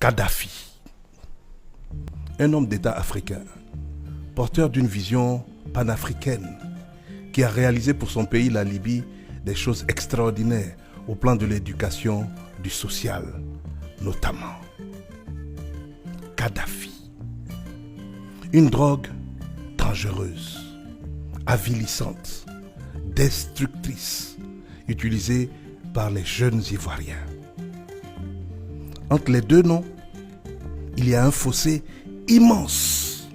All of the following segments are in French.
Kadhafi, un homme d'État africain, porteur d'une vision panafricaine, qui a réalisé pour son pays, la Libye, des choses extraordinaires au plan de l'éducation, du social, notamment. Kadhafi, une drogue dangereuse, avilissante, destructrice, utilisée par les jeunes Ivoiriens. Entre les deux noms, il y a un fossé immense.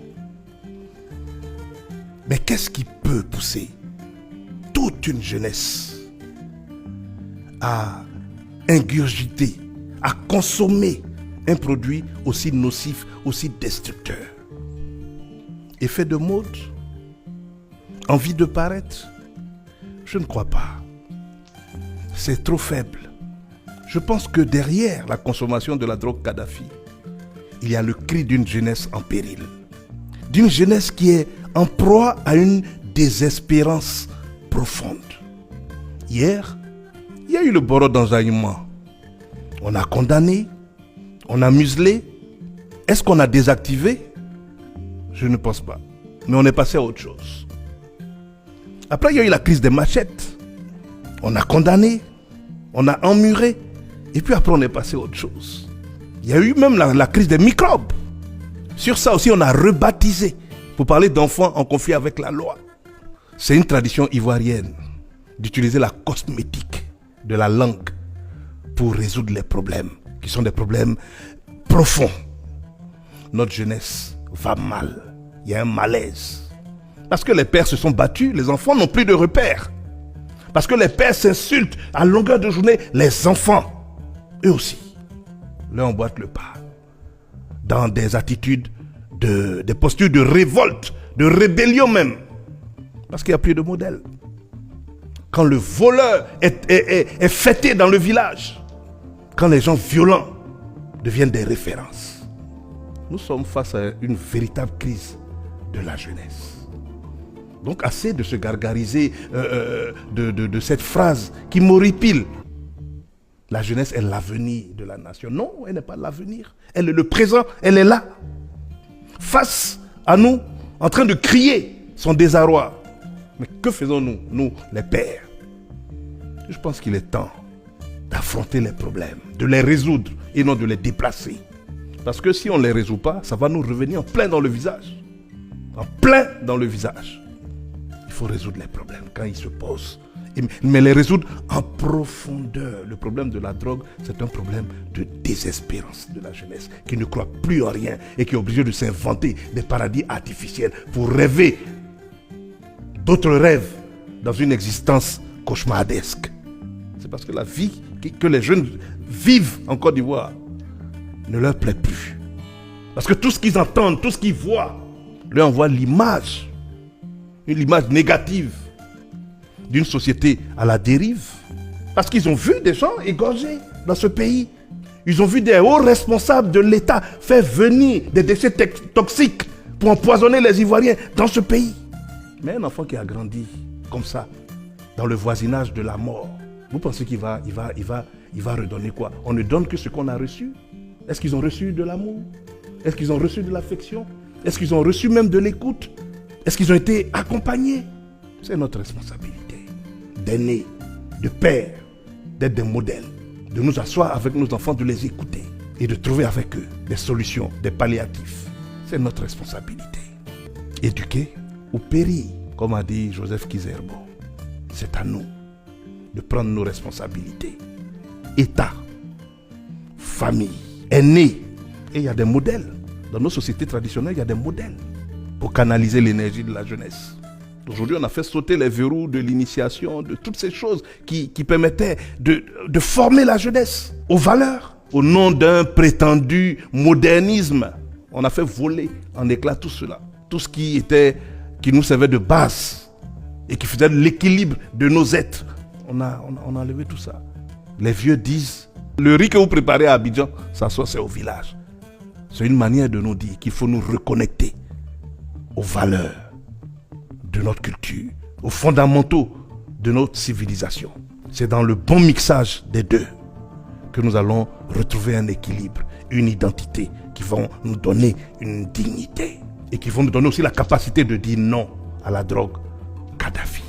Mais qu'est-ce qui peut pousser toute une jeunesse à ingurgiter, à consommer un produit aussi nocif, aussi destructeur? Effet de mode? Envie de paraître? Je ne crois pas. C'est trop faible. Je pense que derrière la consommation de la drogue Kadhafi, il y a le cri d'une jeunesse en péril. D'une jeunesse qui est en proie à une désespérance profonde. Hier, il y a eu le Boro d'enjaillement. On a condamné, on a muselé. Est-ce qu'on a désactivé? Je ne pense pas. Mais on est passé à autre chose. Après, il y a eu la crise des machettes. On a condamné, on a emmuré. Et puis après, on est passé à autre chose. Il y a eu même la crise des microbes. Sur ça aussi, on a rebaptisé. Pour parler d'enfants en conflit avec la loi. C'est une tradition ivoirienne d'utiliser la cosmétique de la langue pour résoudre les problèmes, qui sont des problèmes profonds. Notre jeunesse va mal. Il y a un malaise. Parce que les pères se sont battus, les enfants n'ont plus de repères. Parce que les pères s'insultent à longueur de journée, les enfants, eux aussi, leur emboîtent le pas. Dans des attitudes, des postures de révolte, de rébellion même. Parce qu'il n'y a plus de modèle. Quand le voleur est fêté dans le village, quand les gens violents deviennent des références. Nous sommes face à une véritable crise de la jeunesse. Donc assez de se gargariser de cette phrase qui m'horripile. La jeunesse est l'avenir de la nation. Non, elle n'est pas l'avenir. Elle est le présent, elle est là. Face à nous, en train de crier son désarroi. Mais que faisons-nous, nous, les pères? Je pense qu'il est temps d'affronter les problèmes, de les résoudre et non de les déplacer. Parce que si on ne les résout pas, ça va nous revenir en plein dans le visage. En plein dans le visage. Il faut résoudre les problèmes quand ils se posent. Mais les résoudre en profondeur. Le problème de la drogue, c'est un problème de désespérance de la jeunesse qui ne croit plus en rien et qui est obligée de s'inventer des paradis artificiels pour rêver d'autres rêves dans une existence cauchemardesque. C'est parce que la vie que les jeunes vivent en Côte d'Ivoire ne leur plaît plus. Parce que tout ce qu'ils entendent, tout ce qu'ils voient, leur envoie l'image, une image négative d'une société à la dérive. Parce qu'ils ont vu des gens égorgés dans ce pays. Ils ont vu des hauts responsables de l'État faire venir des déchets toxiques pour empoisonner les Ivoiriens dans ce pays. Mais un enfant qui a grandi comme ça, dans le voisinage de la mort, vous pensez qu'il va redonner quoi? On ne donne que ce qu'on a reçu. Est-ce qu'ils ont reçu de l'amour? Est-ce qu'ils ont reçu de l'affection? Est-ce qu'ils ont reçu même de l'écoute? Est-ce qu'ils ont été accompagnés? C'est notre responsabilité d'aînés, de pères, d'être des modèles, de nous asseoir avec nos enfants, de les écouter et de trouver avec eux des solutions, des palliatifs. C'est notre responsabilité. Éduquer ou périr, comme a dit Joseph Kizerbo. C'est à nous de prendre nos responsabilités. État, famille, aînés. Et il y a des modèles. Dans nos sociétés traditionnelles, il y a des modèles pour canaliser l'énergie de la jeunesse. Aujourd'hui, on a fait sauter les verrous de l'initiation, de toutes ces choses qui permettaient de former la jeunesse aux valeurs. Au nom d'un prétendu modernisme, on a fait voler en éclats tout cela. Tout ce qui nous servait de base et qui faisait l'équilibre de nos êtres. On a enlevé tout ça. Les vieux disent, le riz que vous préparez à Abidjan, ça c'est au village. C'est une manière de nous dire qu'il faut nous reconnecter aux valeurs de notre culture, aux fondamentaux de notre civilisation. C'est dans le bon mixage des deux que nous allons retrouver un équilibre une identité, qui vont nous donner une dignité et qui vont nous donner aussi la capacité de dire non à la drogue Kadhafi.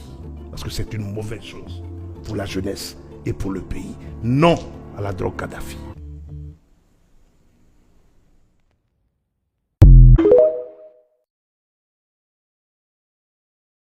Parce que c'est une mauvaise chose pour la jeunesse et pour le pays. Non à la drogue Kadhafi.